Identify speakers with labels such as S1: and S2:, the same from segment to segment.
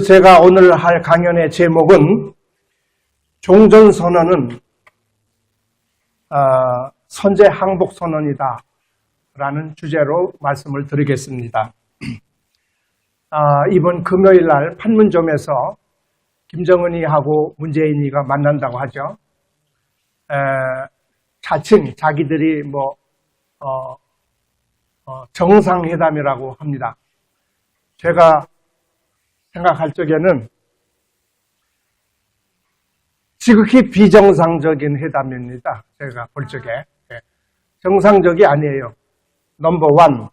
S1: 제가 오늘 할 강연의 제목은 종전선언은 선제 항복선언이다 라는 주제로 말씀을 드리겠습니다. 이번 금요일 날 판문점에서 김정은이하고 문재인이가 만난다고 하죠. 자칭 자기들이 정상회담이라고 합니다. 제가 생각할 적에는 지극히 비정상적인 회담입니다. 제가 볼 적에. 정상적이 아니에요. 넘버 원.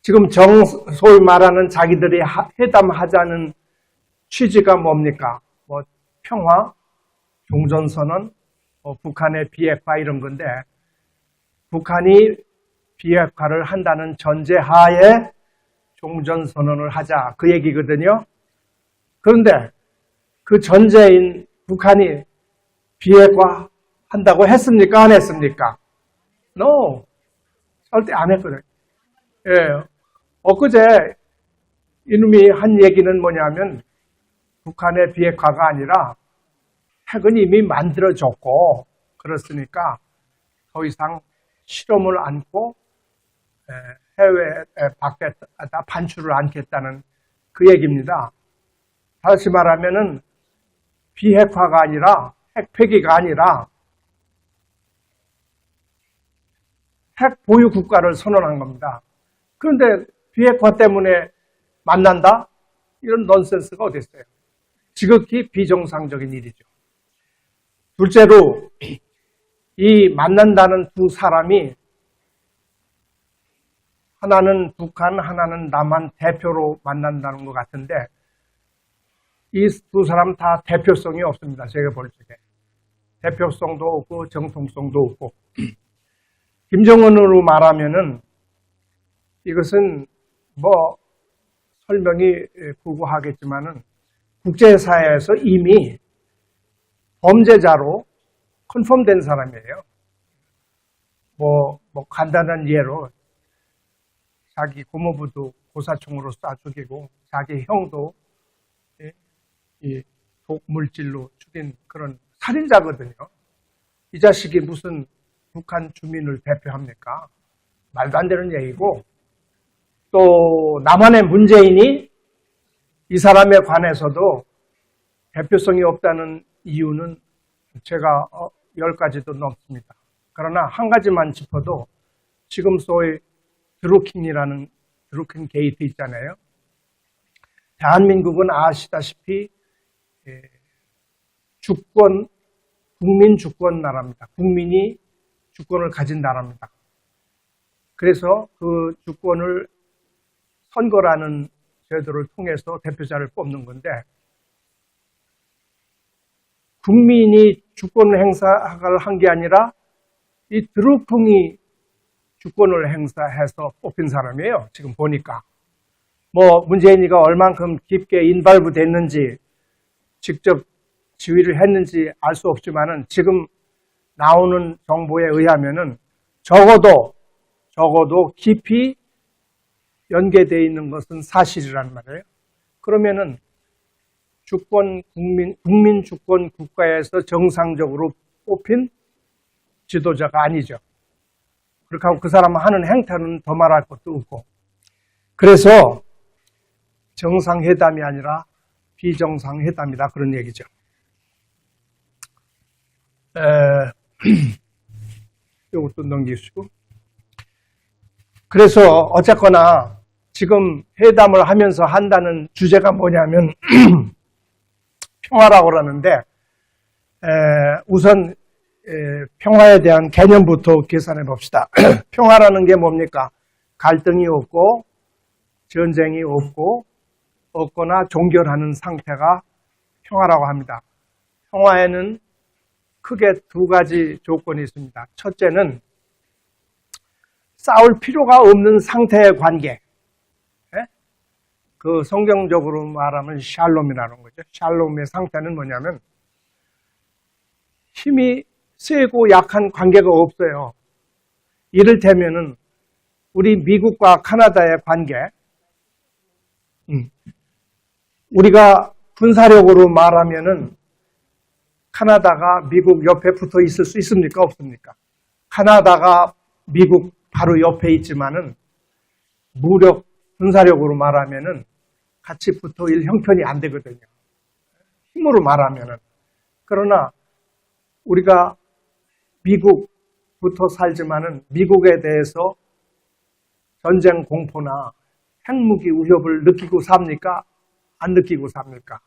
S1: 지금 소위 말하는 자기들이 회담하자는 취지가 뭡니까? 평화, 종전선언, 북한의 비핵화 이런 건데 북한이 비핵화를 한다는 전제하에 종전선언을 하자 그 얘기거든요. 그런데 그 전제인 북한이 비핵화 한다고 했습니까? 안 했습니까? No. 절대 안 했거든요. 예. 엊그제 이놈이 한 얘기는 뭐냐면 북한의 비핵화가 아니라 핵은 이미 만들어졌고 그렇으니까 더 이상 실험을 않고 해외 밖에다 반출을 않겠다는 그 얘기입니다. 다시 말하면은 비핵화가 아니라 핵 폐기가 아니라 핵 보유 국가를 선언한 겁니다. 그런데 비핵화 때문에 만난다? 이런 넌센스가 어디 있어요? 지극히 비정상적인 일이죠. 둘째로 이 만난다는 두 사람이 하나는 북한, 하나는 남한 대표로 만난다는 것 같은데 이 두 사람 다 대표성이 없습니다. 제가 볼 적에. 대표성도 없고 정통성도 없고 김정은으로 말하면은 이것은 설명이 부구하겠지만은 국제사회에서 이미 범죄자로 컨펌된 사람이에요. 간단한 예로 자기 고모부도 고사총으로 쏴 죽이고 자기 형도 이 독물질로 죽인 그런 살인자거든요. 이 자식이 무슨 북한 주민을 대표합니까? 말도 안 되는 얘기고 또 남한의 문재인이 이 사람에 관해서도 대표성이 없다는 이유는 제가 10가지도 넘습니다. 그러나 한 가지만 짚어도 지금 소위 드루킹 게이트 있잖아요. 대한민국은 아시다시피 국민 주권 나라입니다. 국민이 주권을 가진 나라입니다. 그래서 그 주권을 선거라는 제도를 통해서 대표자를 뽑는 건데 국민이 주권 행사를 한 게 아니라 이 드루킹이 주권을 행사해서 뽑힌 사람이에요. 지금 보니까. 문재인이가 얼만큼 깊게 인발부 됐는지 직접 지휘를 했는지 알 수 없지만은 지금 나오는 정보에 의하면은 적어도 깊이 연계되어 있는 것은 사실이란 말이에요. 그러면은 국민 주권 국가에서 정상적으로 뽑힌 지도자가 아니죠. 그렇게 하고 그 사람 하는 행태는 더 말할 것도 없고. 그래서 정상회담이 아니라 비정상회담이다 그런 얘기죠. 이것도 넘기시고. 그래서 어쨌거나 지금 회담을 하면서 한다는 주제가 뭐냐면 평화라고 그러는데 우선 평화에 대한 개념부터 계산해 봅시다. 평화라는 게 뭡니까? 갈등이 없고 전쟁이 없고 없거나 종결하는 상태가 평화라고 합니다. 평화에는 크게 두 가지 조건이 있습니다. 첫째는 싸울 필요가 없는 상태의 관계. 그 성경적으로 말하면 샬롬이라는 거죠. 샬롬의 상태는 뭐냐면 힘이 세고 약한 관계가 없어요. 이를테면은 우리 미국과 카나다의 관계, 우리가 군사력으로 말하면은 카나다가 미국 옆에 붙어 있을 수 있습니까? 없습니까? 카나다가 미국 바로 옆에 있지만은 무력, 군사력으로 말하면은 같이 붙어 있을 형편이 안 되거든요. 힘으로 말하면은. 그러나 우리가 미국 붙어 살지만은 미국에 대해서 전쟁 공포나 핵무기 위협을 느끼고 삽니까? 안 느끼고 삽니까?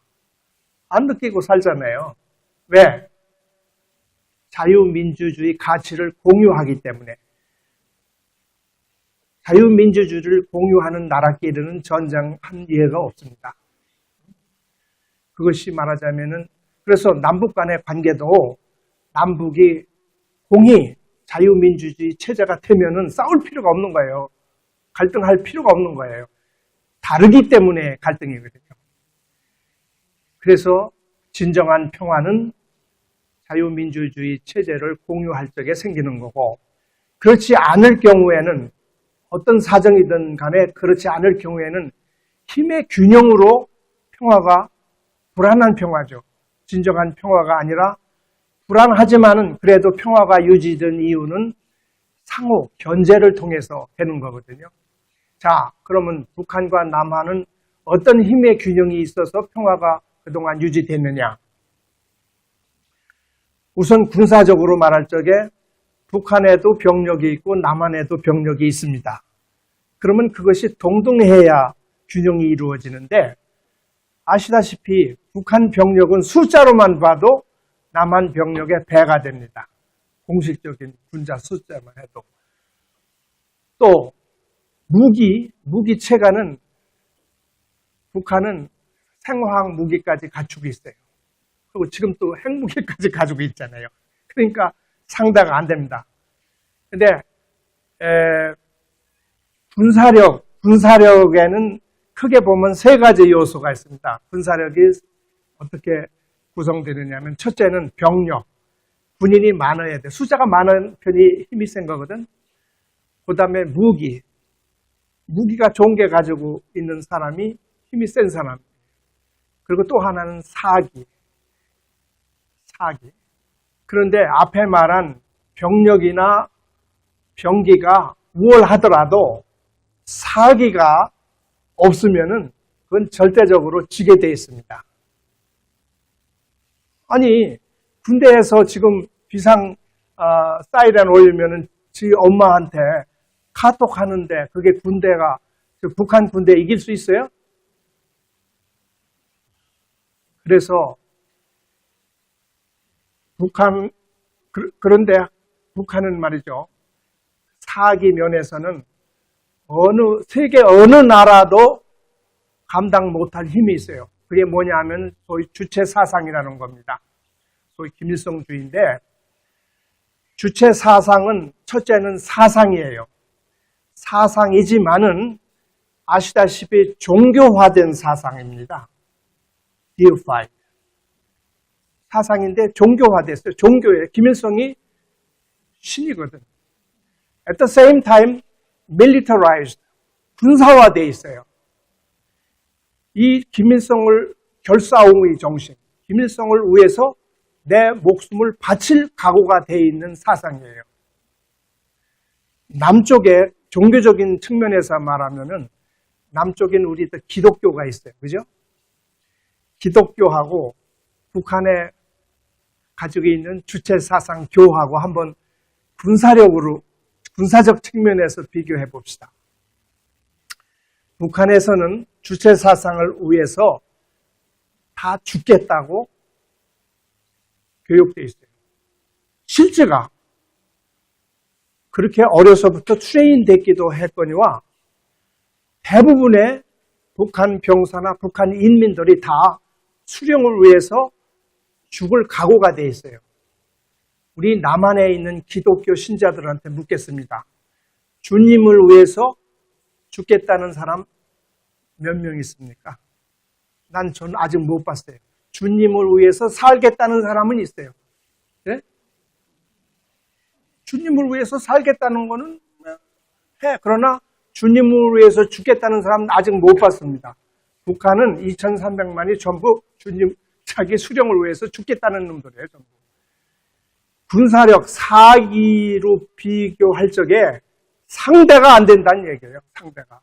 S1: 안 느끼고 살잖아요. 왜? 자유민주주의 가치를 공유하기 때문에. 자유민주주의를 공유하는 나라끼리는 전쟁한 예가 없습니다. 그것이 말하자면은 그래서 남북 간의 관계도 남북이 공히 자유민주주의 체제가 되면은 싸울 필요가 없는 거예요. 갈등할 필요가 없는 거예요. 다르기 때문에 갈등이거든요. 그래서 진정한 평화는 자유민주주의 체제를 공유할 적에 생기는 거고, 그렇지 않을 경우에는 어떤 사정이든 간에 그렇지 않을 경우에는 힘의 균형으로 평화가 불안한 평화죠. 진정한 평화가 아니라 불안하지만은 그래도 평화가 유지된 이유는 상호 견제를 통해서 되는 거거든요. 자, 그러면 북한과 남한은 어떤 힘의 균형이 있어서 평화가 그동안 유지됐느냐? 우선 군사적으로 말할 적에 북한에도 병력이 있고 남한에도 병력이 있습니다. 그러면 그것이 동등해야 균형이 이루어지는데, 아시다시피 북한 병력은 숫자로만 봐도 남한 병력의 배가 됩니다. 공식적인 군자 숫자만 해도. 또 무기 체가는 북한은 생화학 무기까지 갖추고 있어요. 그리고 지금 또 핵무기까지 가지고 있잖아요. 그러니까 상대가 안 됩니다. 근데 군사력에는 크게 보면 세 가지 요소가 있습니다. 군사력이 어떻게 구성되느냐면, 첫째는 병력, 군인이 많아야 돼. 숫자가 많은 편이 힘이 센 거거든. 그 다음에 무기가 좋은 게 가지고 있는 사람이 힘이 센 사람. 그리고 또 하나는 사기. 그런데 앞에 말한 병력이나 병기가 우월하더라도 사기가 없으면은 그건 절대적으로 지게 돼 있습니다. 아니, 군대에서 지금 비상 사이렌 올리면은 지 엄마한테 카톡 하는데 그게 군대가 북한 군대 이길 수 있어요? 그래서 그런데 북한은 말이죠, 사기 면에서는 세계 어느 나라도 감당 못할 힘이 있어요. 그게 뭐냐 하면 소위 주체 사상이라는 겁니다. 소위 김일성주의인데, 주체 사상은 첫째는 사상이에요. 사상이지만은 아시다시피 종교화된 사상입니다. deified. 사상인데 종교화됐어요. 종교예요. 김일성이 신이거든. At the same time, militarized. 군사화되어 있어요. 이 김일성을 결사옹의 정신, 김일성을 위해서 내 목숨을 바칠 각오가 되어 있는 사상이에요. 남쪽에 종교적인 측면에서 말하면은 남쪽엔 우리 기독교가 있어요. 그죠? 기독교하고 북한에 가지고 있는 주체 사상 교하고 한번 군사적 측면에서 비교해 봅시다. 북한에서는 주체 사상을 위해서 다 죽겠다고 교육되어 있어요. 실제가 그렇게 어려서부터 트레인 됐기도 했거니와 대부분의 북한 병사나 북한 인민들이 다 수령을 위해서 죽을 각오가 되어 있어요. 우리 남한에 있는 기독교 신자들한테 묻겠습니다. 주님을 위해서 죽겠다는 사람 몇 명 있습니까? 저는 아직 못 봤어요. 주님을 위해서 살겠다는 사람은 있어요. 네? 주님을 위해서 살겠다는 거는 해. 그러나 주님을 위해서 죽겠다는 사람은 아직 못 봤습니다. 북한은 2,300만이 전부 주님 자기 수령을 위해서 죽겠다는 놈들이에요. 전부. 군사력 4기로 비교할 적에 상대가 안 된다는 얘기예요. 상대가.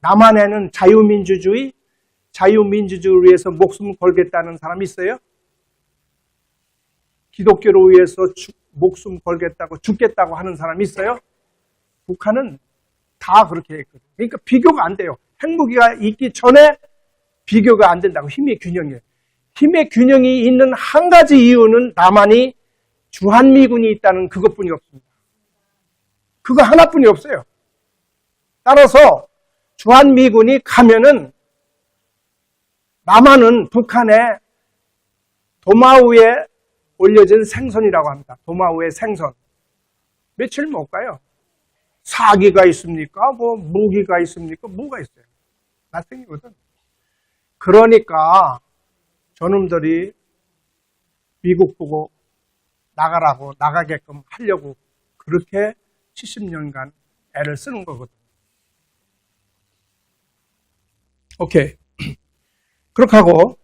S1: 남한에는 자유민주주의를 위해서 목숨 걸겠다는 사람이 있어요? 기독교를 위해서 목숨 걸겠다고 죽겠다고 하는 사람이 있어요? 북한은 다 그렇게 했거든요. 그러니까 비교가 안 돼요. 핵무기가 있기 전에 비교가 안 된다고. 힘의 균형이에요. 힘의 균형이 있는 한 가지 이유는 남한이 주한미군이 있다는 그것뿐이 없습니다. 그거 하나뿐이 없어요. 따라서 주한미군이 가면은 남한은 북한의 도마 위에 올려진 생선이라고 합니다. 도마 위에 생선. 며칠 못 가요. 사기가 있습니까? 무기가 있습니까? 뭐가 있어요? 나생이거든. 그러니까 저놈들이 미국 보고 나가게끔 하려고 그렇게 70년간 애를 쓰는 거거든. 오케이. 그렇게 하고,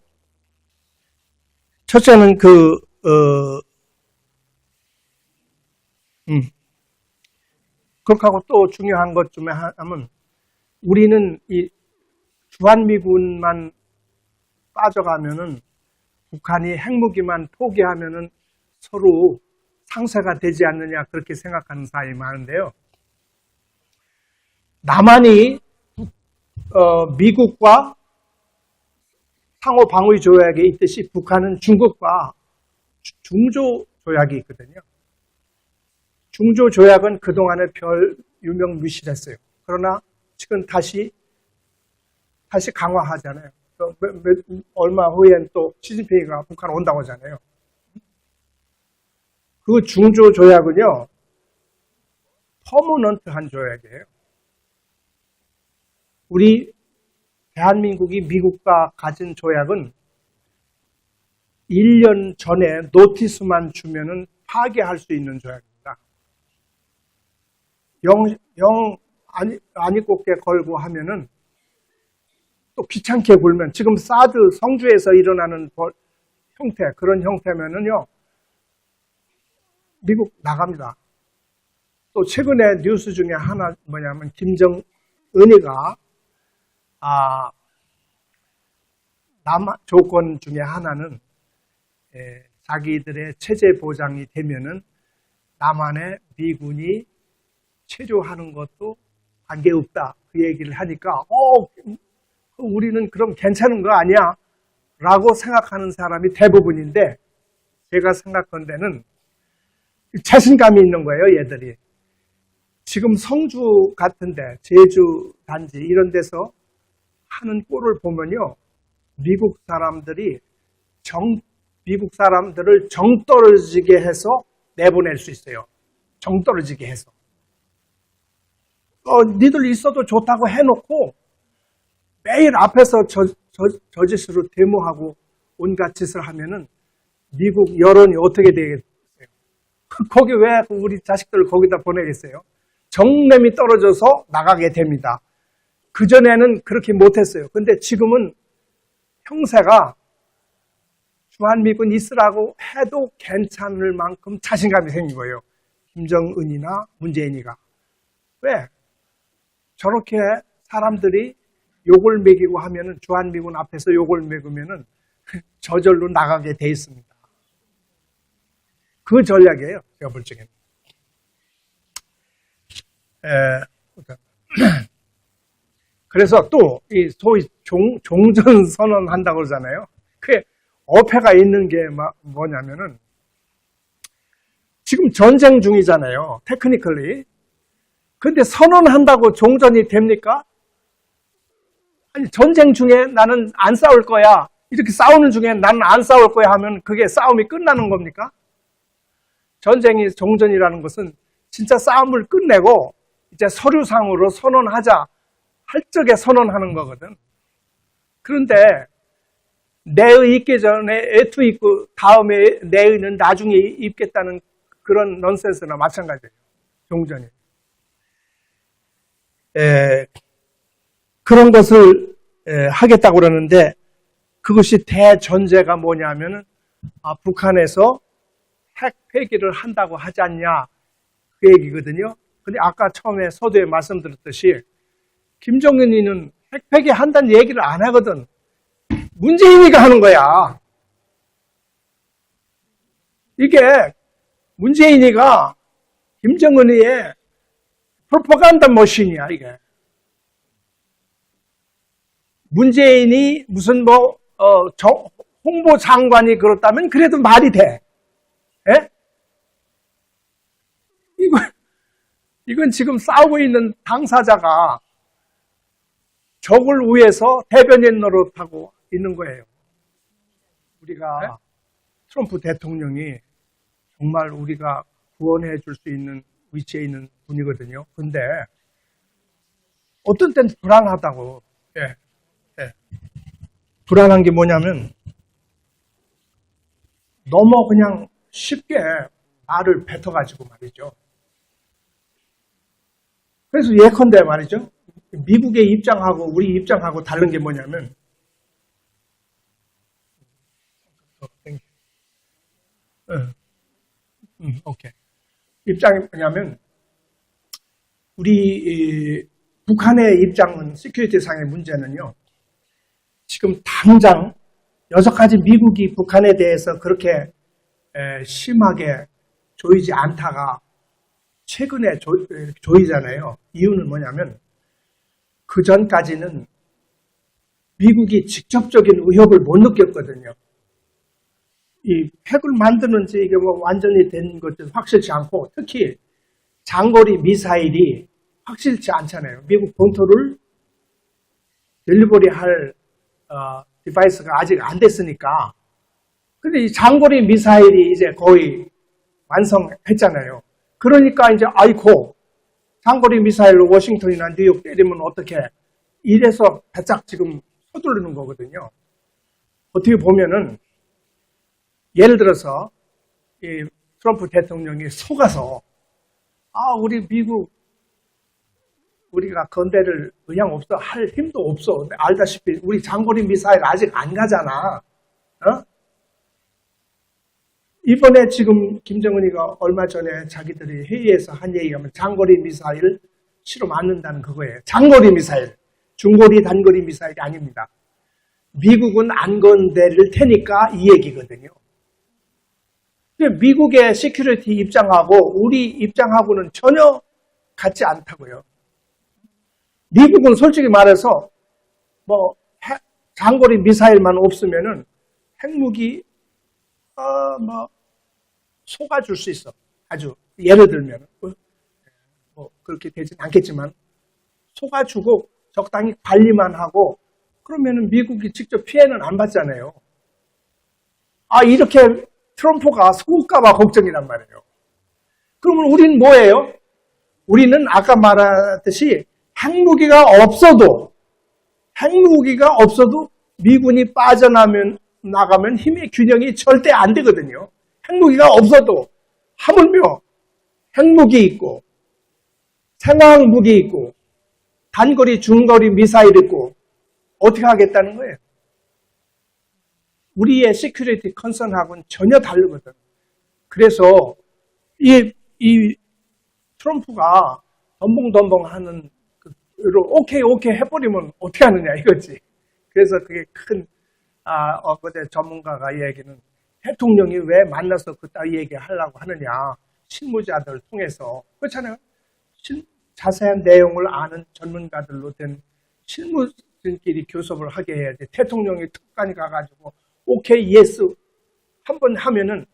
S1: 첫째는 그렇게 하고 또 중요한 것 중에 하면, 우리는 이 주한미군만 빠져가면은, 북한이 핵무기만 포기하면은 서로 상쇄가 되지 않느냐, 그렇게 생각하는 사람이 많은데요. 남한이 미국과 상호 방위 조약에 있듯이 북한은 중국과 중조 조약이 있거든요. 중조 조약은 그동안에 별 유명무실했어요. 그러나 지금 다시 강화하잖아요. 얼마 후엔 또 시진핑이가 북한 온다고 하잖아요. 그 중조 조약은요, 퍼머넌트한 조약이에요. 우리 대한민국이 미국과 가진 조약은 1년 전에 노티스만 주면은 파기할 수 있는 조약입니다. 아니 곱게 걸고 하면은 또 귀찮게 굴면, 지금 사드 성주에서 일어나는 형태, 그런 형태면은요, 미국 나갑니다. 또 최근에 뉴스 중에 하나 뭐냐면, 김정은이가 조건 중에 하나는 자기들의 체제 보장이 되면은 남한에 미군이 체조하는 것도 관계없다, 그 얘기를 하니까 우리는 그럼 괜찮은 거 아니야? 라고 생각하는 사람이 대부분인데, 제가 생각한 데는 자신감이 있는 거예요, 얘들이. 지금 성주 같은데, 제주 단지 이런 데서 하는 꼴을 보면요, 미국 사람들을 정 떨어지게 해서 내보낼 수 있어요. 정 떨어지게 해서. 니들 있어도 좋다고 해놓고 매일 앞에서 저 짓으로 데모하고 온갖 짓을 하면은 미국 여론이 어떻게 되겠어요? 거기 왜 우리 자식들을 거기다 보내겠어요? 정념이 떨어져서 나가게 됩니다. 그전에는 그렇게 못했어요. 근데 지금은 형세가 주한미군 있으라고 해도 괜찮을 만큼 자신감이 생긴 거예요. 김정은이나 문재인이가. 왜? 저렇게 사람들이 욕을 먹이고 하면은, 주한미군 앞에서 욕을 먹으면은 저절로 나가게 돼 있습니다. 그 전략이에요, 제가 볼 적에는. 그래서 또 이 소위 종전 선언한다고 그러잖아요. 그게 어폐가 있는 게 뭐냐면은, 지금 전쟁 중이잖아요, 테크니컬리. 근데 선언한다고 종전이 됩니까? 아니, 전쟁 중에 나는 안 싸울 거야, 이렇게 싸우는 중에 나는 안 싸울 거야 하면 그게 싸움이 끝나는 겁니까? 전쟁이 종전이라는 것은 진짜 싸움을 끝내고 이제 서류상으로 선언하자 할 적에 선언하는 거거든. 그런데 내의 있기 전에 애투 있고 다음에 내의는 나중에 입겠다는 그런 넌센스나 마찬가지예요, 종전이. 그런 것을 하겠다고 그러는데 그것이 대전제가 뭐냐면은 북한에서 핵 폐기를 한다고 하지 않냐 그 얘기거든요. 근데 아까 처음에 서두에 말씀드렸듯이 김정은이는 핵 폐기 한다는 얘기를 안 하거든. 문재인이가 하는 거야. 이게 문재인이가 김정은이의 프로파간다 머신이야, 이게. 문재인이 무슨 홍보 장관이 그렇다면 그래도 말이 돼. 예? 이건 지금 싸우고 있는 당사자가 적을 위해서 대변인 노릇하고 있는 거예요. 우리가 트럼프 대통령이 정말 우리가 구원해 줄 수 있는 위치에 있는 분이거든요. 근데 어떤 때는 불안하다고. 예. 불안한 게 뭐냐면 너무 그냥 쉽게 말을 뱉어가지고 말이죠. 그래서 예컨대 말이죠. 미국의 입장하고 우리 입장하고 다른 게 뭐냐면 오케이. 입장이 뭐냐면 우리 북한의 입장은 시큐리티 상의 문제는요. 지금 당장 여태까지 미국이 북한에 대해서 그렇게 심하게 조이지 않다가 최근에 조이잖아요. 이유는 뭐냐면 그 전까지는 미국이 직접적인 위협을 못 느꼈거든요. 이 핵을 만드는지 이게 뭐 완전히 된 것도 확실치 않고 특히 장거리 미사일이 확실치 않잖아요. 미국 본토를 딜리버리 할 디바이스가 아직 안 됐으니까. 근데 이 장거리 미사일이 이제 거의 완성했잖아요. 그러니까 이제 아이고 장거리 미사일로 워싱턴이나 뉴욕 때리면 어떻게 이래서 바짝 지금 서두르는 거거든요. 어떻게 보면은 예를 들어서 이 트럼프 대통령이 속아서 우리 미국 우리가 건대를 의향 없어 할 힘도 없어. 알다시피 우리 장거리 미사일 아직 안 가잖아. 이번에 지금 김정은이가 얼마 전에 자기들이 회의에서 한 얘기하면 장거리 미사일 실험 안 한다는 그거예요. 장거리 미사일. 중거리 단거리 미사일이 아닙니다. 미국은 안 건드릴 테니까 이 얘기거든요. 미국의 시큐리티 입장하고 우리 입장하고는 전혀 같지 않다고요. 미국은 솔직히 말해서 장거리 미사일만 없으면은 핵무기 속아줄 수 있어. 아주 예를 들면 그렇게 되진 않겠지만 속아주고 적당히 관리만 하고 그러면은 미국이 직접 피해는 안 받잖아요. 이렇게 트럼프가 속을까봐 걱정이란 말이에요. 그러면 우리는 뭐예요? 우리는 아까 말했듯이 핵무기가 없어도 미군이 나가면 힘의 균형이 절대 안 되거든요. 핵무기가 없어도 하물며 핵무기 있고 생화학무기 있고 단거리 중거리 미사일 있고 어떻게 하겠다는 거예요? 우리의 시큐리티 컨선하고는 전혀 다르거든. 그래서 이 트럼프가 덤벙덤벙하는 오케이 해버리면 어떻게 하느냐 이거지. 그래서 그게 큰 어제 전문가가 얘기는 대통령이 왜 만나서 그따위 얘기 하려고 하느냐. 실무자들 통해서. 그렇잖아요. 자세한 내용을 아는 전문가들로 된 실무진끼리 교섭을 하게 해야지. 대통령이 특간이 가가지고 오케이 예스 한 번 하면은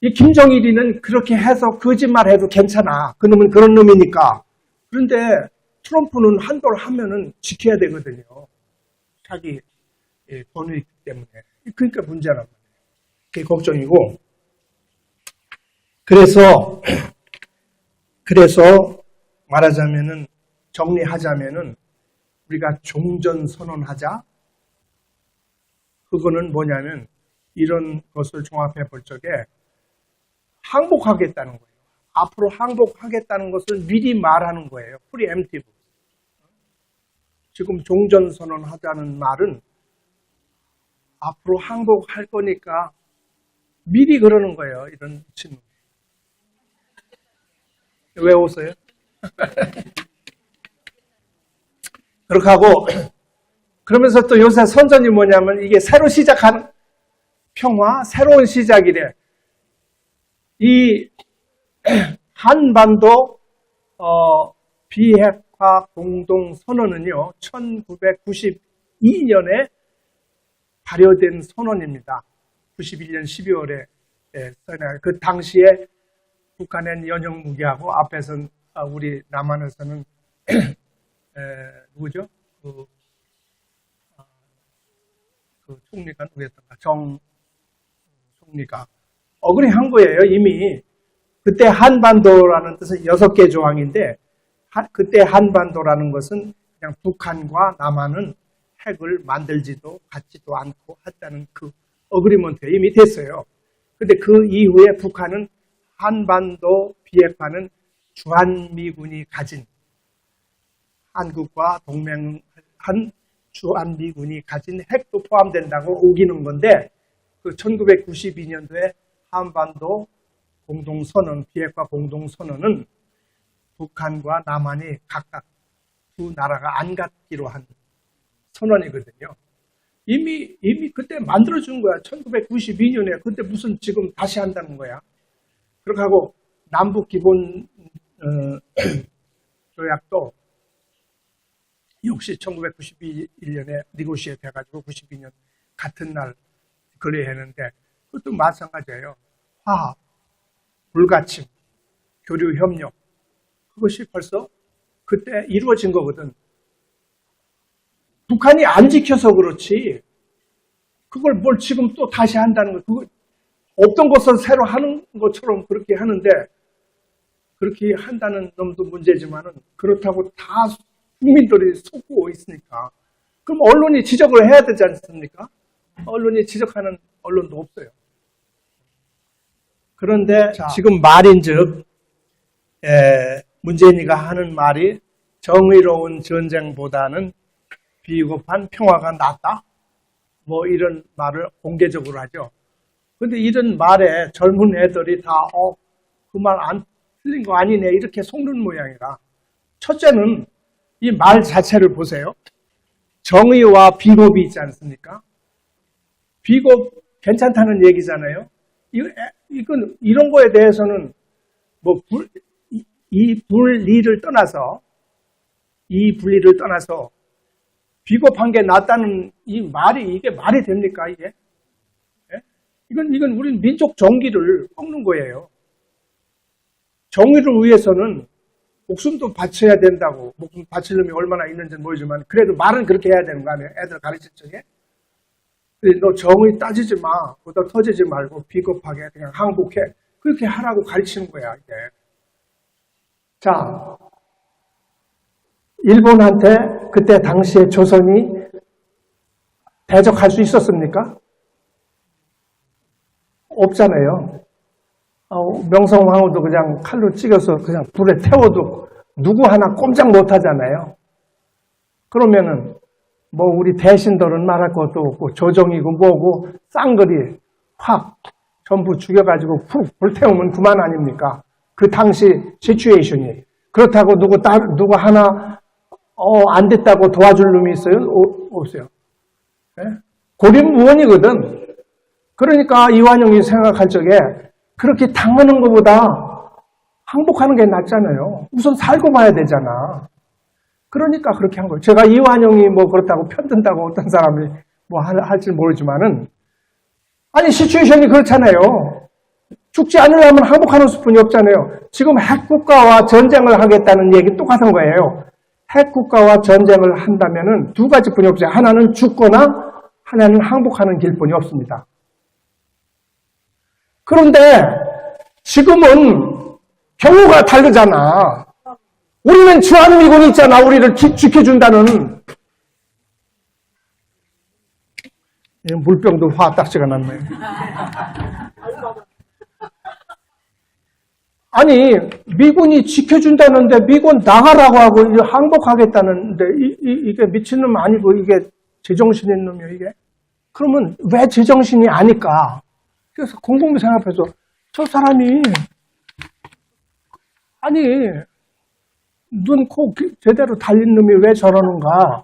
S1: 이 김정일이는 그렇게 해서 거짓말해도 괜찮아. 그놈은 그런 놈이니까. 그런데 트럼프는 한도를 하면은 지켜야 되거든요. 자기 권위 때문에. 그러니까 문제란 말이에요. 그게 걱정이고. 그래서 말하자면은 정리하자면은 우리가 종전 선언하자. 그거는 뭐냐면 이런 것을 종합해 볼 적에 항복하겠다는 거예요. 앞으로 항복하겠다는 것을 미리 말하는 거예요. 프리엠티브. 지금 종전선언하자는 말은 앞으로 항복할 거니까 미리 그러는 거예요. 이런 친구. 왜 웃어요? 그렇게 하고 그러면서 또 요새 선전이 뭐냐면 이게 새로 시작하는 평화, 새로운 시작이래. 이 한반도 비핵화 공동선언은요. 1992년에 발효된 선언입니다. 91년 12월에 그 당시에 북한은 연형 무기하고 앞에서는 우리 남한에서는 누구죠? 그 총리가 누구였던가? 정 총리가 어그리한 거예요. 이미 그때 한반도라는 뜻은 6개 조항인데 그때 한반도라는 것은 그냥 북한과 남한은 핵을 만들지도 갖지도 않고 했다는 그 어그리먼트에 이미 됐어요. 근데 그 이후에 북한은 한반도 비핵화는 주한미군이 가진 한국과 동맹한 주한미군이 가진 핵도 포함된다고 우기는 건데 그 1992년도에 한반도 공동선언, 비핵화 공동선언은 북한과 남한이 각각 두 나라가 안 갖기로 한 선언이거든요. 이미 그때 만들어준 거야. 1992년에. 그때 무슨 지금 다시 한다는 거야. 그렇게 하고 남북 기본 조약도 역시 1991년에 니고시에 돼가지고 92년 같은 날 거래했는데 그것도 마찬가지예요. 화합, 불가침, 교류 협력 그것이 벌써 그때 이루어진 거거든. 북한이 안 지켜서 그렇지 그걸 뭘 지금 또 다시 한다는 거 그거 없던 것을 새로 하는 것처럼 그렇게 하는데 그렇게 한다는 놈도 문제지만은 그렇다고 다 국민들이 속고 있으니까 그럼 언론이 지적을 해야 되지 않습니까? 언론이 지적하는 언론도 없어요. 그런데 지금 말인즉 문재인이가 하는 말이 정의로운 전쟁보다는 비겁한 평화가 낫다? 뭐 이런 말을 공개적으로 하죠. 근데 이런 말에 젊은 애들이 다 그 말 안 틀린 거 아니네 이렇게 속는 모양이라 첫째는 이 말 자체를 보세요. 정의와 비겁이 있지 않습니까? 비겁 괜찮다는 얘기잖아요. 이건 이런 거에 대해서는 뭐 이 분리를 떠나서 비겁한 게 낫다는 이 말이 이게 말이 됩니까 이게? 예? 이건 우리 민족 정기를 꺾는 거예요. 정의를 위해서는 목숨도 바쳐야 된다고 목숨 바칠 놈이 얼마나 있는지는 모르지만 그래도 말은 그렇게 해야 되는 거 아니에요? 애들 가르칠 적에. 너 정의 따지지 마. 보다 터지지 말고 비겁하게 그냥 항복해. 그렇게 하라고 가르치는 거야 이게. 자, 일본한테 그때 당시에 조선이 대적할 수 있었습니까? 없잖아요. 명성황후도 그냥 칼로 찍어서 그냥 불에 태워도 누구 하나 꼼짝 못 하잖아요. 그러면은 뭐 우리 대신들은 말할 것도 없고 조정이고 뭐고 쌍거리 확 전부 죽여가지고 푹 불태우면 그만 아닙니까? 그 당시 시츄에이션이. 그렇다고 누구 하나 안 됐다고 도와줄 놈이 있어요? 없어요. 네? 고립무원이거든. 그러니까 이완용이 생각할 적에 그렇게 당하는 것보다 항복하는 게 낫잖아요. 우선 살고 봐야 되잖아. 그러니까 그렇게 한 거예요. 제가 이완용이 뭐 그렇다고 편든다고 어떤 사람이 뭐 할지 모르지만은 아니 시츄에이션이 그렇잖아요. 죽지 않으려면 항복하는 수뿐이 없잖아요. 지금 핵국가와 전쟁을 하겠다는 얘기 똑같은 거예요. 핵국가와 전쟁을 한다면은 두 가지뿐이 없어요. 하나는 죽거나 하나는 항복하는 길뿐이 없습니다. 그런데 지금은 경우가 다르잖아. 우리는 주한미군이 있잖아. 우리를 지켜준다는. 물병도 화딱지가 났네. 아니, 미군이 지켜준다는데 미군 나가라고 하고 이제 항복하겠다는데 이게 미친놈 아니고 이게 제정신인 놈이야, 이게. 그러면 왜 제정신이 아닐까? 그래서 곰곰이 생각해서 저 사람이 아니 눈, 코 제대로 달린 놈이 왜 저러는가?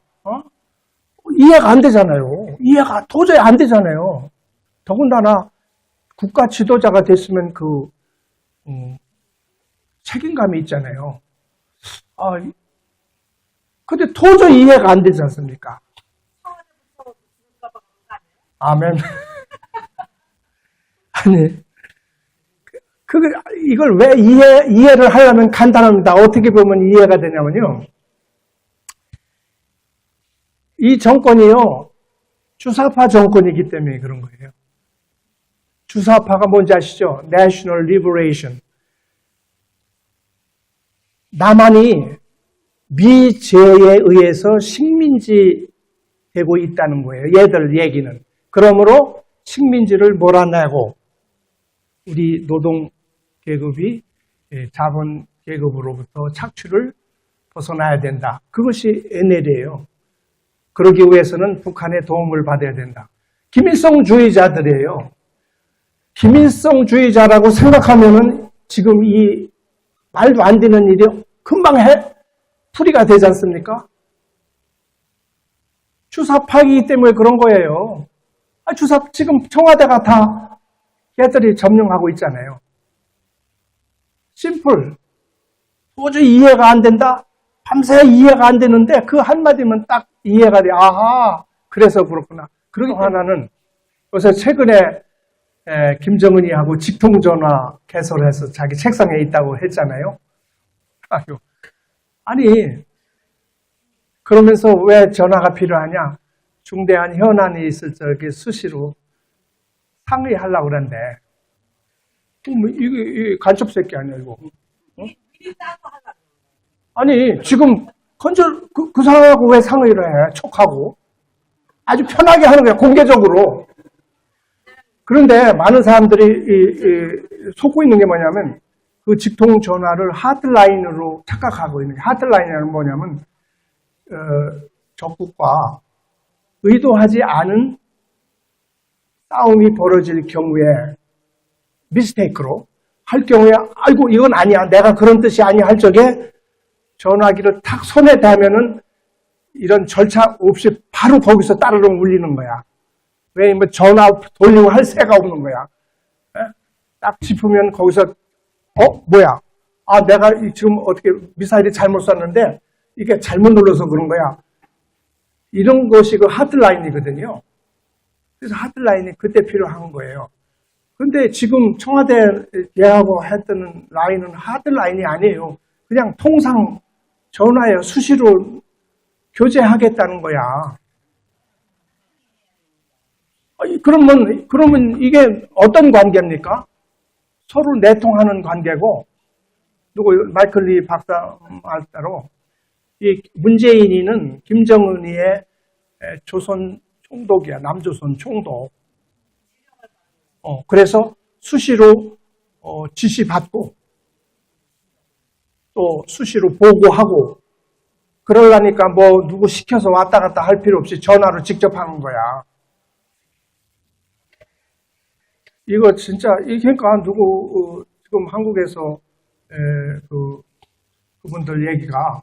S1: 이해가 안 되잖아요. 이해가 도저히 안 되잖아요. 더군다나 국가 지도자가 됐으면 책임감이 있잖아요. 근데 도저히 이해가 안 되지 않습니까? 아멘. 아니, 이걸 왜 이해를 하려면 간단합니다. 어떻게 보면 이해가 되냐면요. 이 정권이요, 주사파 정권이기 때문에 그런 거예요. 주사파가 뭔지 아시죠? National Liberation. 남한이 미제에 의해서 식민지 되고 있다는 거예요. 얘들 얘기는. 그러므로 식민지를 몰아내고 우리 노동 계급이 자본 계급으로부터 착취를 벗어나야 된다. 그것이 NL이에요. 그러기 위해서는 북한의 도움을 받아야 된다. 김일성주의자들이에요. 김일성주의자라고 생각하면은 지금 이 말도 안 되는 일이 금방 풀이가 되지 않습니까? 주사파이기 때문에 그런 거예요. 지금 청와대가 다 걔들이 점령하고 있잖아요. 심플. 도저히 이해가 안 된다? 밤새 이해가 안 되는데 그 한마디면 딱 이해가 돼. 아하, 그래서 그렇구나. 그러기 하나는 요새 최근에 김정은이하고 직통전화 개설해서 자기 책상에 있다고 했잖아요. 아니, 그러면서 왜 전화가 필요하냐? 중대한 현안이 있을 적에 수시로 상의하려고 그러는데, 이게 간첩 새끼 아니야, 이거? 아니, 지금 그 사람하고 왜 상의를 해? 촉하고. 아주 편하게 하는 거야, 공개적으로. 그런데 많은 사람들이 속고 있는 게 뭐냐면 그 직통 전화를 하트라인으로 착각하고 있는 게, 하트라인은 뭐냐면 적국과 의도하지 않은 싸움이 벌어질 경우에 미스테이크로 할 경우에 아이고 이건 아니야, 내가 그런 뜻이 아니야 할 적에 전화기를 탁 손에 대면은 이런 절차 없이 바로 거기서 따르릉 울리는 거야. 왜냐면 전화 돌리고 할 새가 없는 거야. 딱 짚으면 거기서 뭐야? 내가 지금 어떻게 미사일이 잘못 쐈는데 이게 잘못 눌러서 그런 거야. 이런 것이 그 하트라인이거든요. 그래서 하트라인이 그때 필요한 거예요. 근데 지금 청와대 얘하고 했던 라인은 하트라인이 아니에요. 그냥 통상 전화에 수시로 교제하겠다는 거야. 그러면 이게 어떤 관계입니까? 서로 내통하는 관계고, 마이클 리 박사 말대로, 이 문재인이는 김정은이의 조선 총독이야, 남조선 총독. 그래서 수시로 지시받고, 또 수시로 보고하고, 그러려니까 누구 시켜서 왔다 갔다 할 필요 없이 전화로 직접 하는 거야. 이거 진짜, 그러니까 지금 한국에서, 그분들 얘기가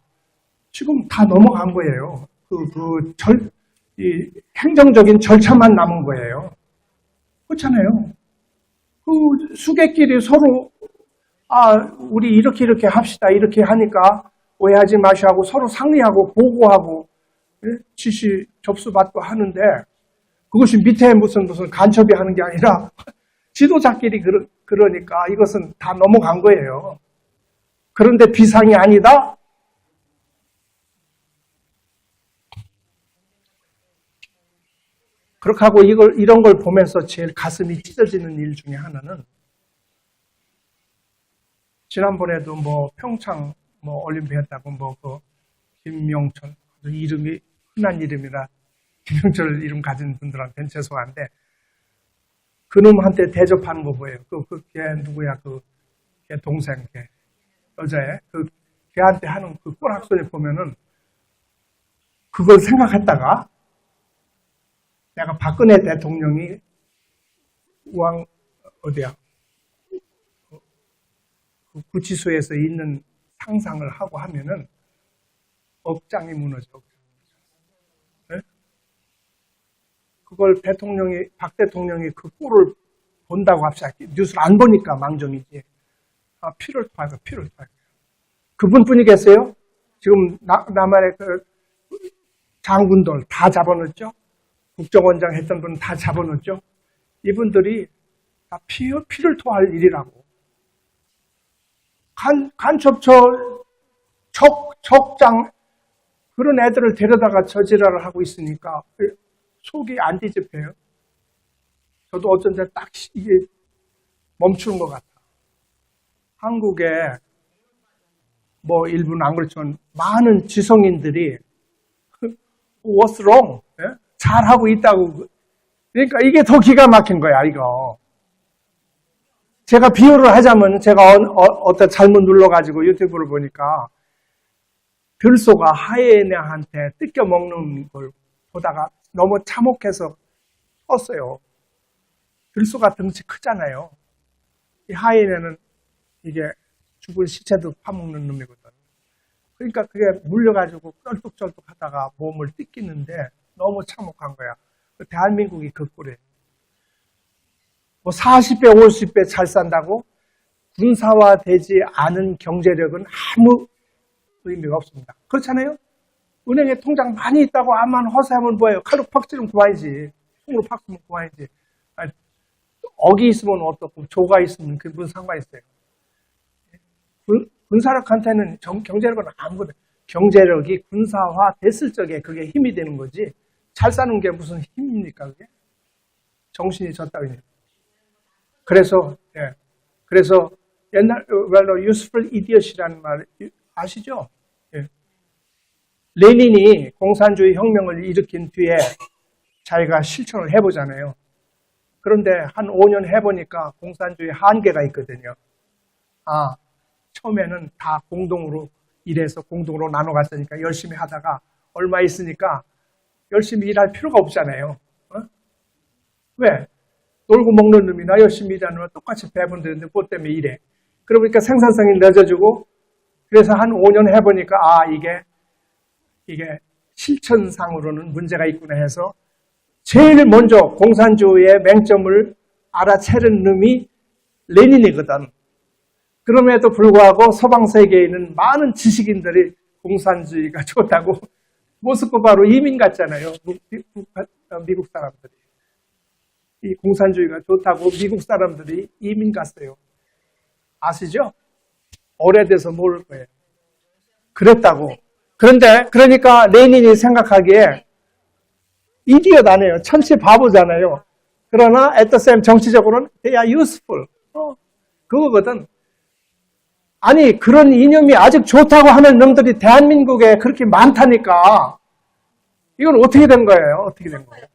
S1: 지금 다 넘어간 거예요. 이 행정적인 절차만 남은 거예요. 그렇잖아요. 그 수객끼리 서로, 우리 이렇게 합시다. 이렇게 하니까 오해하지 마시고 서로 상의하고 보고하고, 지시 접수받고 하는데, 그것이 밑에 무슨 간첩이 하는 게 아니라, 지도자끼리 그러니까 이것은 다 넘어간 거예요. 그런데 비상이 아니다? 그렇게 하고 이런 걸 보면서 제일 가슴이 찢어지는 일 중에 하나는 지난번에도 평창 올림픽 했다고 김명철, 이름이 흔한 이름이라 김명철 이름 가진 분들한테는 죄송한데 그놈한테 대접하는 거 보여요. 걔 누구야? 걔 동생, 걔 여자애, 걔한테 하는 그 꼬락소리 보면은 그걸 생각했다가 내가 박근혜 대통령이 어디야? 그 구치소에서 있는 상상을 하고 하면은 억장이 무너져. 네? 그걸 박 대통령이 그 꼴을 본다고 합시다. 뉴스를 안 보니까 망정이지. 아, 피를 토하고. 그분뿐이겠어요? 지금 남한의 그 장군들 다 잡아놓죠? 국정원장 했던 분 다 잡아놓죠? 이분들이 다 피를 토할 일이라고. 간첩처, 척장, 그런 애들을 데려다가 저지랄을 하고 있으니까 속이 안 뒤집혀요. 저도 어쩐지 딱 이게 멈추는 것 같아. 한국에 뭐 일부는 안 그렇지만 많은 지성인들이 What's wrong? 예? 잘하고 있다고. 그러니까 이게 더 기가 막힌 거야, 이거. 제가 비유를 하자면 제가 어떤 잘못 눌러가지고 유튜브를 보니까 들소가 하이에나한테 뜯겨 먹는 걸 보다가 너무 참혹해서 떴어요. 들소가 덩치 크잖아요. 이 하이에나는 이게 죽은 시체도 파먹는 놈이거든. 그러니까 그게 물려가지고 쩔뚝쩔뚝 하다가 몸을 뜯기는데 너무 참혹한 거야. 대한민국이 그 꼴이에요. 뭐 40배, 50배 잘 산다고 군사화되지 않은 경제력은 아무 의미가 없습니다. 그렇잖아요? 은행에 통장 많이 있다고 암만 허세하면 뭐예요? 칼로 팍 찌르면 그만이지. 총으로 팍 쏘면 그만이지. 아니, 억이 있으면 어떻고 조가 있으면 그게 무슨 상관이 있어요? 군사력한테는 경제력은 아무것도 경제력이 군사화 됐을 적에 그게 힘이 되는 거지. 잘 사는 게 무슨 힘입니까? 그게? 정신이 졌다고. 그래서 옛날 useful idiot이라는 말 아시죠? 예. 레닌이 공산주의 혁명을 일으킨 뒤에 자기가 실천을 해보잖아요. 그런데 한 5년 해보니까 공산주의 한계가 있거든요. 아, 처음에는 다 공동으로 일해서 공동으로 나눠 갔으니까 열심히 하다가 얼마 있으니까 열심히 일할 필요가 없잖아요. 어? 왜? 놀고 먹는 놈이나 열심히 일하는 놈은 똑같이 배분되는데 그것 때문에 일해. 그러니까 생산성이 늦어지고 그래서 한 5년 해보니까 아 이게 실천상으로는 문제가 있구나 해서 제일 먼저 공산주의의 맹점을 알아채는 놈이 레닌이거든. 그럼에도 불구하고 서방 세계에 있는 많은 지식인들이 공산주의가 좋다고 모스크바로 이민 갔잖아요. 미국 사람들이. 이 공산주의가 좋다고 미국 사람들이 이민 갔어요. 아시죠? 오래돼서 모를 거예요. 그랬다고. 그러니까 레닌이 생각하기에 이디엇 아니에요. 천치 바보잖아요. 그러나 at the same 정치적으로는 they are useful. 그거거든. 아니 그런 이념이 아직 좋다고 하는 놈들이 대한민국에 그렇게 많다니까. 이건 어떻게 된 거예요? 어떻게 된 거예요?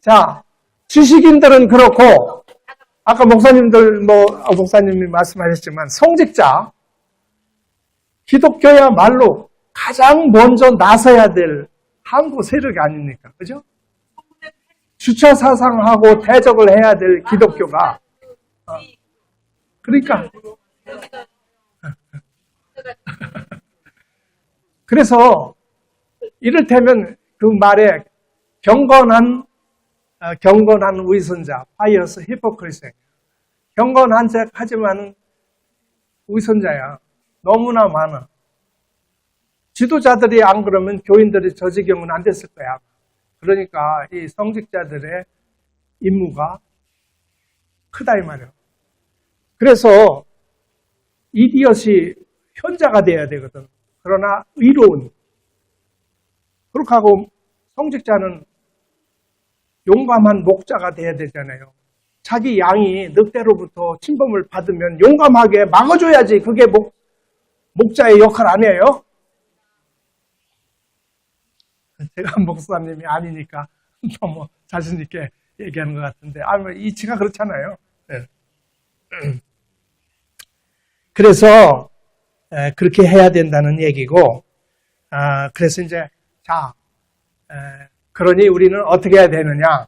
S1: 자, 지식인들은 그렇고 아까 목사님이 말씀하셨지만 성직자 기독교야말로 가장 먼저 나서야 될 한국 세력이 아닙니까? 그죠? 주체 사상하고 대적을 해야 될 기독교가 그러니까 그래서 이를테면 그 말에 경건한 위선자, pious hypocrisy. 경건한 척 하지만 위선자야. 너무나 많아. 지도자들이 안 그러면 교인들이 저 지경은 안 됐을 거야. 그러니까 이 성직자들의 임무가 크다 이 말이에요. 그래서 이디엇이 현자가 돼야 되거든. 그러나 의로운. 그렇게 하고 성직자는 용감한 목자가 돼야 되잖아요. 자기 양이 늑대로부터 침범을 받으면 용감하게 막아줘야지. 그게 목자의 역할 아니에요? 제가 목사님이 아니니까 너무 자신 있게 얘기하는 것 같은데, 이치가 그렇잖아요. 네. 그래서 그렇게 해야 된다는 얘기고, 그래서 이제 그러니 우리는 어떻게 해야 되느냐?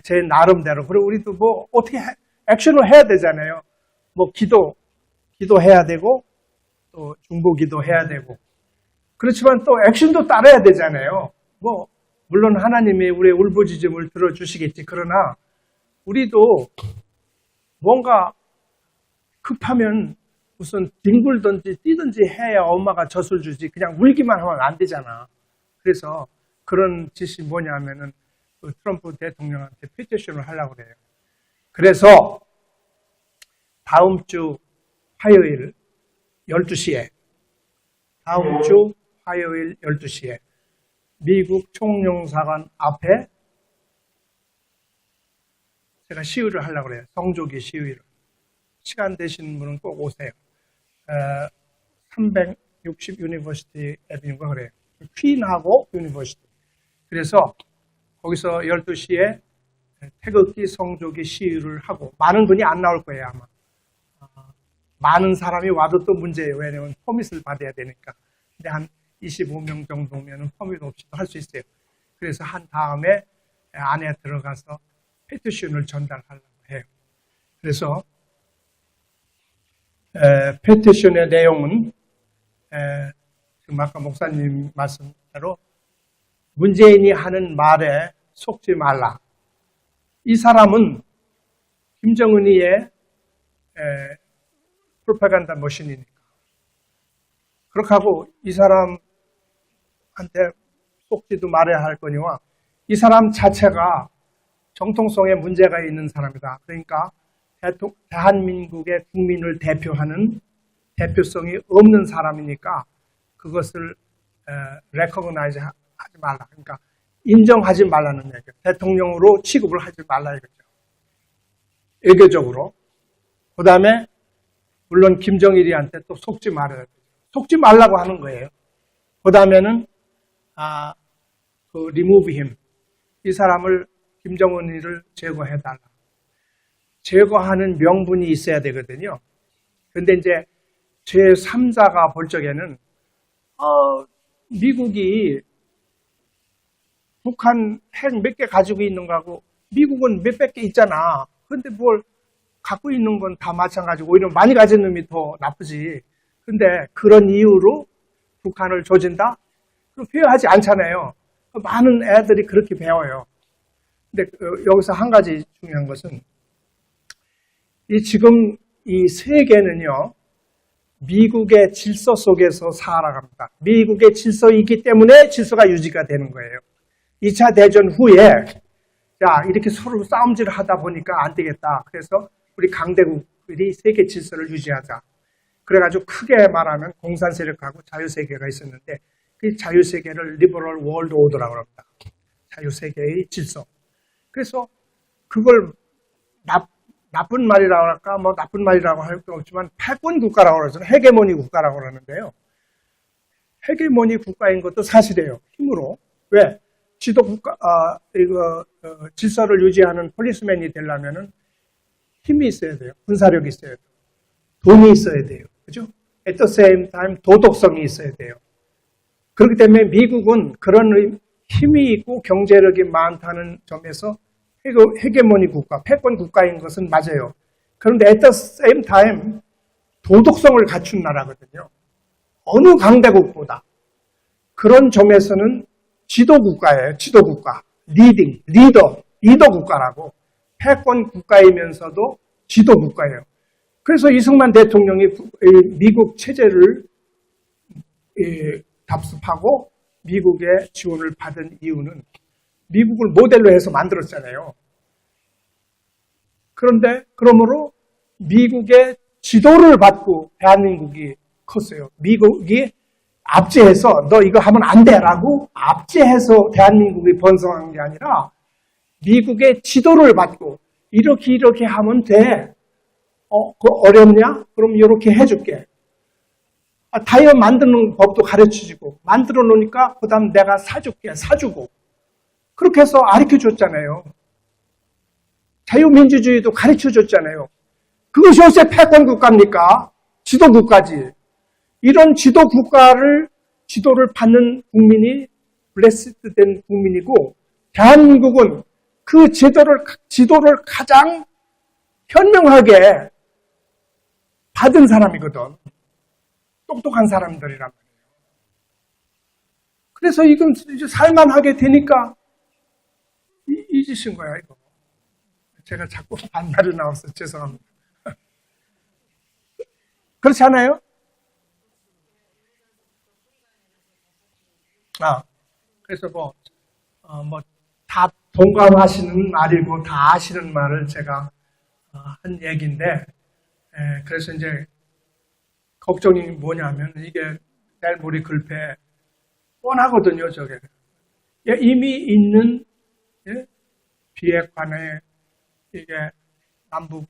S1: 제 나름대로. 그리고 우리도 뭐 어떻게 액션을 해야 되잖아요. 뭐 기도해야 되고 또 중보기도 해야 되고. 그렇지만 또 액션도 따라야 되잖아요. 뭐 물론 하나님이 우리의 울부짖음을 들어주시겠지. 그러나 우리도 뭔가 급하면 우선 뒹굴든지 뛰든지 해야 엄마가 젖을 주지. 그냥 울기만 하면 안 되잖아. 그래서 그런 짓이 뭐냐면은 그 트럼프 대통령한테 피티션을 하려고 그래요. 그래서 다음 주 화요일 12시에 미국 총영사관 앞에 제가 시위를 하려고 그래요. 성조기 시위를. 시간 되시는 분은 꼭 오세요. 360 유니버시티 애비뉴가 그래요. 퀸하고 유니버시티. 그래서 거기서 12시에 태극기 성조기 시위를 하고 많은 분이 안 나올 거예요 아마. 많은 사람이 와도 또 문제예요. 왜냐하면 퍼밋을 받아야 되니까. 근데 한 25명 정도면 퍼밋 없이도 할 수 있어요. 그래서 한 다음에 안에 들어가서 페티션을 전달하려고 해요. 그래서 페티션의 내용은 지금 아까 목사님 말씀대로 문재인이 하는 말에 속지 말라. 이 사람은 김정은이의 프로파간다 머신이니까. 그렇게 하고 이 사람한테 속지도 말해야 할 거니와 이 사람 자체가 정통성에 문제가 있는 사람이다. 그러니까 대한민국의 국민을 대표하는 대표성이 없는 사람이니까 그것을 recognize 하지 말라. 그러니까 인정하지 말라는 얘기예요. 대통령으로 취급을 하지 말라 이거죠. 외교적으로. 그 다음에 물론 김정일이한테 또 속지 말아야 돼요. 속지 말라고 하는 거예요. 그 다음에는 remove him. 이 사람을 김정은이를 제거해달라. 제거하는 명분이 있어야 되거든요. 근데 이제 제3자가 볼 적에는 미국이 북한 핵 몇 개 가지고 있는 거하고 미국은 몇백 개 있잖아. 근데 뭘 갖고 있는 건 다 마찬가지고 오히려 많이 가진 놈이 더 나쁘지. 근데 그런 이유로 북한을 조진다? 그럼 배워하지 않잖아요. 많은 애들이 그렇게 배워요. 근데 여기서 한 가지 중요한 것은 지금 이 세계는요. 미국의 질서 속에서 살아갑니다. 미국의 질서이기 때문에 질서가 유지가 되는 거예요. 2차 대전 후에 이렇게 서로 싸움질을 하다 보니까 안 되겠다. 그래서 우리 강대국들이 세계 질서를 유지하자. 그래가지고 크게 말하면 공산 세력하고 자유세계가 있었는데 그 자유세계를 리버럴 월드 오더라고 합니다. 자유세계의 질서. 그래서 그걸 나쁜 말이라고 할까? 뭐 나쁜 말이라고 할 거 없지만 패권 국가라고 그러죠. 헤게모니 국가라고 그러는데요. 헤게모니 국가인 것도 사실이에요. 힘으로. 왜? 지도 국가, 질서를 유지하는 폴리스맨이 되려면은 힘이 있어야 돼요. 군사력이 있어야 돼요. 돈이 있어야 돼요. 그죠? At the same time, 도덕성이 있어야 돼요. 그렇기 때문에 미국은 그런 힘이 있고 경제력이 많다는 점에서 헤게모니 국가, 패권 국가인 것은 맞아요. 그런데 at the same time, 도덕성을 갖춘 나라거든요. 어느 강대국보다. 그런 점에서는 지도국가예요. 지도국가. 리더 국가라고. 패권 국가이면서도 지도국가예요. 그래서 이승만 대통령이 미국 체제를 답습하고 미국의 지원을 받은 이유는 미국을 모델로 해서 만들었잖아요. 그런데 그러므로 미국의 지도를 받고 대한민국이 컸어요. 미국이 압제해서 너 이거 하면 안 돼라고 압제해서 대한민국이 번성한 게 아니라 미국의 지도를 받고 이렇게 하면 돼. 그거 어렵냐? 그럼 이렇게 해줄게. 타이어 만드는 법도 가르쳐주고 만들어 놓으니까 그 다음 내가 사주고 그렇게 해서 가르쳐 줬잖아요. 자유민주주의도 가르쳐 줬잖아요. 그것이 요새 패권 국가입니까? 지도 국가지. 이런 지도 국가를, 지도를 받는 국민이 블레스드된 국민이고, 대한민국은 그 지도를 가장 현명하게 받은 사람이거든. 똑똑한 사람들이란 말이에요. 그래서 이건 이제 살만하게 되니까 잊으신 거야, 이거. 제가 자꾸 반말이 나와서 죄송합니다. 그렇지 않아요? 그래서 다 동감하시는 말이고, 다 아시는 말을 제가 한 얘기인데, 그래서 이제, 걱정이 뭐냐면, 이게 내일 모레 글패 뻔하거든요, 저게. 이미 있는, 비핵화에 이게 남북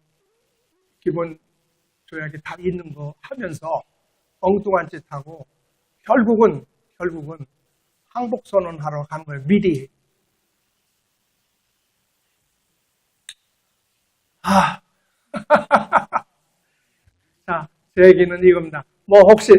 S1: 기본 조약이 다 있는 거 하면서 엉뚱한 짓 하고, 결국은 항복선언하러 간 거예요, 미리. 자, 제 얘기는 이겁니다. 혹시